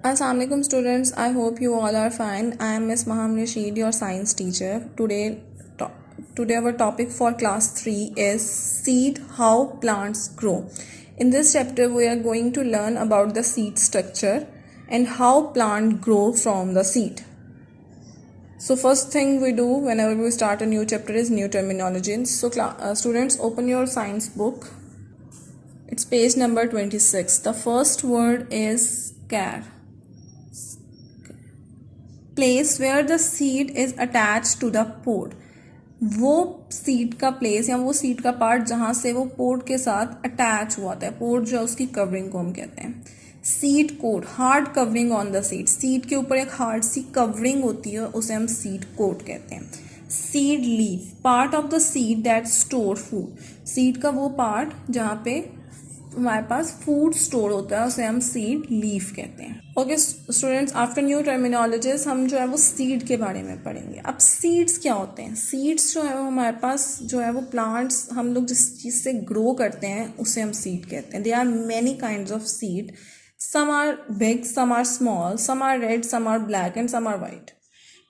Assalamualaikum students, I hope you all are fine. I am Miss Maham Rashid, your science teacher. Today our topic for class 3 is seed, how plants grow. In this chapter we are going to learn about the seed structure and how plant grow from the seed. So first thing we do whenever we start a new chapter is new terminology. So students, open your science book. It's page number 26. The first word is scare. Place where the seed is attach to the pod. वो सीड का place या वो सीड का part जहां से वो पोड के साथ अटैच हुआ था। पोड जो है उसकी कवरिंग को हम कहते हैं seed coat, hard covering on the seed. Seed के ऊपर एक हार्ड सी कवरिंग होती है, उसे हम सीड कोट कहते हैं। Seed leaf, part of the seed that store food. Seed का वो पार्ट जहाँ पे हमारे पास फूड स्टोर होता है उसे हम सीड लीफ कहते हैं। Okay students, after new terminologies हम जो है वो सीड के बारे में पढ़ेंगे। अब सीड्स क्या होते हैं? सीड्स जो है वो हमारे पास जो है वो प्लांट्स हम लोग जिस चीज़ से ग्रो करते हैं उसे हम सीड कहते हैं। They are many kinds of seed, some are big, some are small, some are red, some are black and some are white.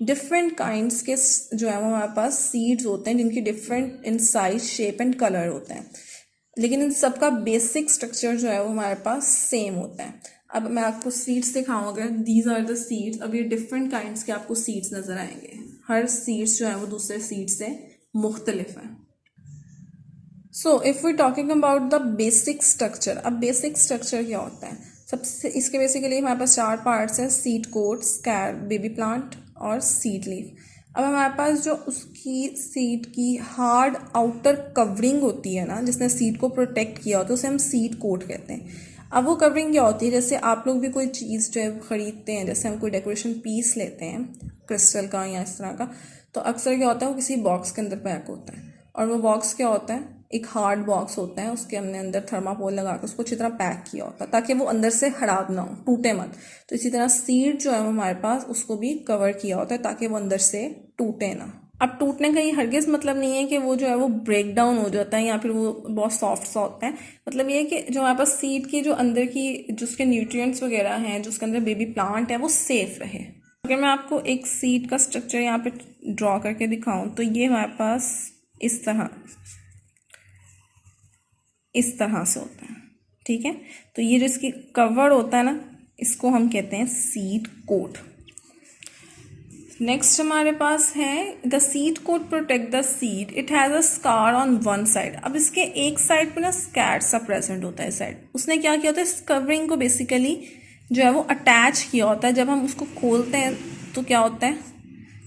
Different kinds के जो है वो हमारे पास सीड्स होते हैं जिनकी different in size, shape and colour होते हैं, लेकिन इन सबका बेसिक स्ट्रक्चर जो है वो हमारे पास सेम होता है। अब मैं आपको सीड्स दिखाऊं, अगर दीज आर द सीड्स, अब ये डिफरेंट काइंड्स के आपको सीड्स नजर आएंगे। हर सीड्स जो है वो दूसरे सीड से मुख्तलिफ है। So if we talking about the basic structure, अब बेसिक स्ट्रक्चर क्या होता है? सबसे इसके बेसिकली हमारे पास 4 पार्ट्स हैं: seed coat, scar, baby plant और सीड लीफ। अब हमारे पास जो उसकी सीड की हार्ड आउटर कवरिंग होती है ना, जिसने सीड को प्रोटेक्ट किया होता है, उसे हम सीड कोट कहते हैं। अब वो कवरिंग क्या होती है? जैसे आप लोग भी कोई चीज़ जो है खरीदते हैं, जैसे हम कोई डेकोरेशन पीस लेते हैं क्रिस्टल का या इस तरह का, तो अक्सर क्या होता है वो किसी बॉक्स के अंदर पैक होता है, और वो बॉक्स क्या होता है? एक हार्ड बॉक्स होता है, उसके हमने अंदर थर्माकोल लगा कर उसको अच्छी तरह पैक किया होता है ताकि वो अंदर से खराब ना हो, टूटे मत। तो इसी तरह सीड जो है हमारे पास उसको भी कवर किया होता है ताकि वो अंदर से टूटे ना। अब टूटने का ये हरगिज मतलब नहीं है कि वो जो है वो ब्रेक डाउन हो जाता है या फिर वो बहुत सॉफ्ट सा होता है। मतलब ये है कि जो हमारे पास सीड की जो अंदर की जो उसके न्यूट्रिएंट्स वगैरह हैं, जो उसके अंदर बेबी प्लांट है, वो सेफ रहे। अगर मैं आपको एक सीड का स्ट्रक्चर यहाँ पे ड्रॉ करके दिखाऊं तो ये हमारे पास इस तरह से होता है, ठीक है। तो ये जो इसकी कवर होता है ना, इसको हम कहते हैं सीड कोट। नेक्स्ट हमारे पास है the seed coat protect the seed, it has a scar on one side. अब इसके एक साइड पे ना स्कैर सा प्रेजेंट होता है साइड। उसने क्या किया होता है? इस कवरिंग को बेसिकली जो है वो अटैच किया होता है। जब हम उसको खोलते हैं तो क्या होता है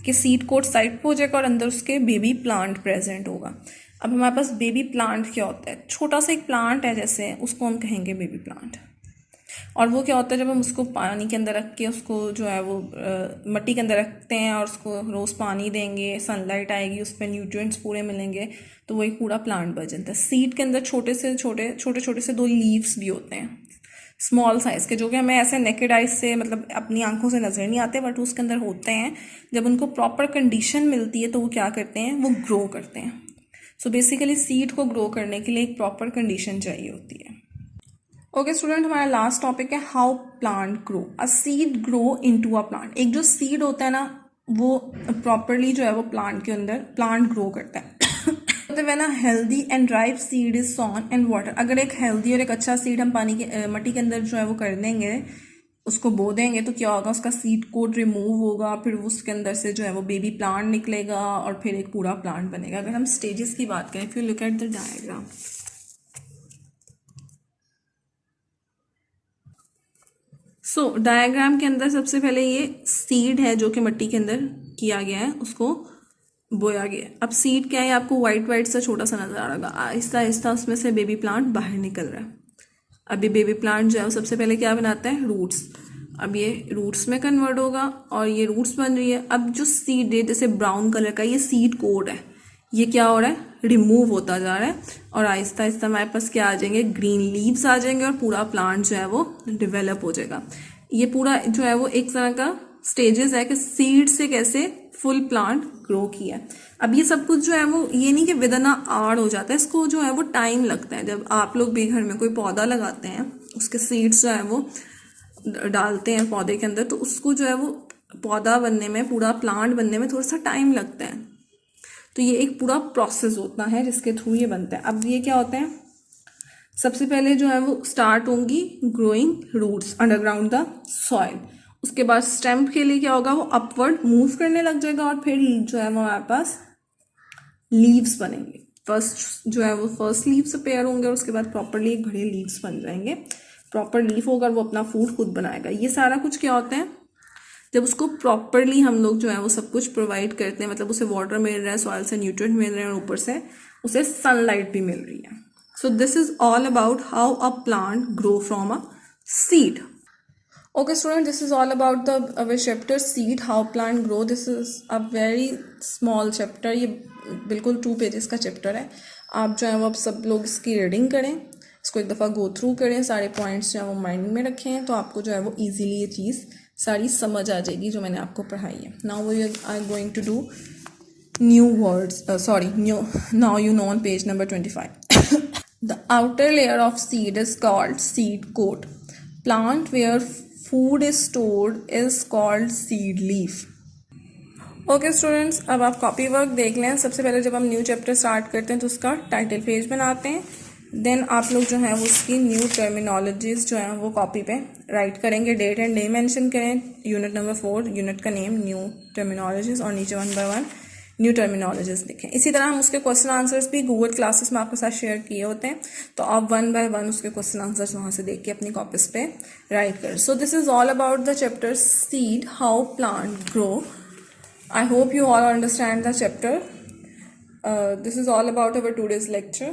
कि सीड कोट साइड पे हो जाएगा और अंदर उसके बेबी प्लांट प्रेजेंट होगा। अब हमारे पास बेबी प्लांट क्या होता है? छोटा सा एक प्लांट है जैसे, उसको हम कहेंगे बेबी प्लांट। और वो क्या होता है? जब हम उसको पानी के अंदर रख के उसको जो है वो मिट्टी के अंदर रखते हैं और उसको रोज़ पानी देंगे, सनलाइट आएगी, उस पर न्यूट्रिएंट्स पूरे मिलेंगे, तो वो एक पूरा प्लांट बन जाता है। सीड के अंदर छोटे छोटे से 2 लीव्स भी होते हैं स्मॉल साइज़ के, जो कि हमें ऐसे नेकेड आइज से मतलब अपनी आंखों से नज़र नहीं आते, बट उसके अंदर होते हैं। जब उनको प्रॉपर कंडीशन मिलती है तो वो क्या करते हैं? वो ग्रो करते हैं। सो बेसिकली सीड को ग्रो करने के लिए एक प्रॉपर कंडीशन चाहिए होती है। ओके स्टूडेंट, हमारा लास्ट टॉपिक है how plant grow. A seed grow into a plant. एक जो सीड होता है ना, वो प्रॉपरली जो है वो प्लांट के अंदर प्लांट ग्रो करता है। When a healthy and ripe seed is sown and water. अगर एक हेल्दी और एक अच्छा सीड हम पानी के मिट्टी के अंदर जो है वो कर देंगे, उसको बो देंगे, तो क्या होगा? उसका सीड कोट रिमूव होगा, फिर उसके अंदर से जो है वो बेबी प्लांट निकलेगा और फिर एक पूरा प्लांट बनेगा। अगर हम स्टेजेस की बात करें, if you look at the diagram, so diagram के अंदर सबसे पहले ये सीड है जो कि मिट्टी के अंदर किया गया है, उसको बोया गया। अब सीड क्या है? आपको वाइट वाइट सा छोटा सा नजर आ रहा है। आहिस्ता आहिस्ता उसमें से बेबी प्लांट बाहर निकल रहा है। अभी बेबी प्लांट जो है वो सबसे पहले क्या बनाता है? रूट्स। अब ये रूट्स में कन्वर्ट होगा और ये रूट्स बन रही है। अब जो सीड है जैसे ब्राउन कलर का, ये सीड कोट है, ये क्या हो रहा है? रिमूव होता जा रहा है और आहिस्ता आहिस्ता हमारे पास क्या आ जाएंगे? ग्रीन लीव्स आ जाएंगे और पूरा प्लांट जो है वो डेवलप हो जाएगा। ये पूरा जो है वो एक तरह का स्टेजेस है कि सीड से कैसे फुल प्लांट ग्रो किया। अब ये सब कुछ जो है वो ये नहीं कि विदिन अ आवर हो जाता है, इसको जो है वो टाइम लगता है। जब आप लोग भी घर में कोई पौधा लगाते हैं, उसके सीड्स जो है वो डालते हैं पौधे के अंदर, तो उसको जो है वो पौधा बनने में, पूरा प्लांट बनने में थोड़ा सा टाइम लगता है। तो ये एक पूरा प्रोसेस होता है जिसके थ्रू ये बनता है। अब ये क्या होते हैं, सबसे पहले जो है वो स्टार्ट होंगी growing roots underground the soil. उसके बाद स्टेम के लिए क्या होगा, वो अपवर्ड मूव करने लग जाएगा और फिर जो है वो हमारे पास लीव्स बनेंगे। फर्स्ट जो है वो फर्स्ट लीव्स अपेयर होंगे और उसके बाद प्रॉपरली एक बड़े लीव्स बन जाएंगे। प्रॉपर लीफ होकर वो अपना फूड खुद बनाएगा। ये सारा कुछ क्या होता है, जब उसको प्रॉपरली हम लोग जो है वो सब कुछ प्रोवाइड करते हैं, मतलब उसे वाटर मिल रहा है, सॉइल से न्यूट्रिएंट मिल रहे हैं और ऊपर से उसे सनलाइट भी मिल रही है। So this is all about how a plant grow from a seed. Okay student, this is all about the our chapter seed, how plant grow. This is a very small chapter. ये बिल्कुल 2 pages का chapter है। आप जो है वो अब सब लोग इसकी रीडिंग करें, इसको एक दफ़ा गो थ्रू करें, सारे पॉइंट्स जो है वो माइंड में रखें, तो आपको जो है वो इजीली ये चीज़ सारी समझ आ जाएगी जो मैंने आपको पढ़ाई है। Now we are going to do new words, now you know on page number 25. The outer layer of seed is called seed coat. Plant where food is stored is called seed leaf. Okay students, अब आप copy work देख लें। सबसे पहले जब हम new chapter start करते हैं तो उसका टाइटल पेज बनाते हैं। देन आप लोग जो है वो उसकी न्यू टर्मिनोलॉजीज जो है वो कॉपी पे राइट करेंगे, डेट एंड डे मेंशन करें, यूनिट नंबर 4, यूनिट का नेम, न्यू टर्मिनोलॉजीज, और नीचे 1 बाय 1 न्यू टर्मिनोलॉजीज लिखें। इसी तरह हम उसके क्वेश्चन आंसर्स भी गूगल क्लासेस में आपके साथ शेयर किए होते हैं, तो आप 1 बाय 1 उसके क्वेश्चन आंसर्स वहाँ से देख के अपनी कॉपीज पे राइट करें। So this is all about the chapter seed, how plant grow. I hope you all understand the chapter. This is all about our today's lecture.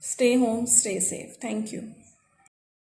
Stay home, stay safe. Thank you.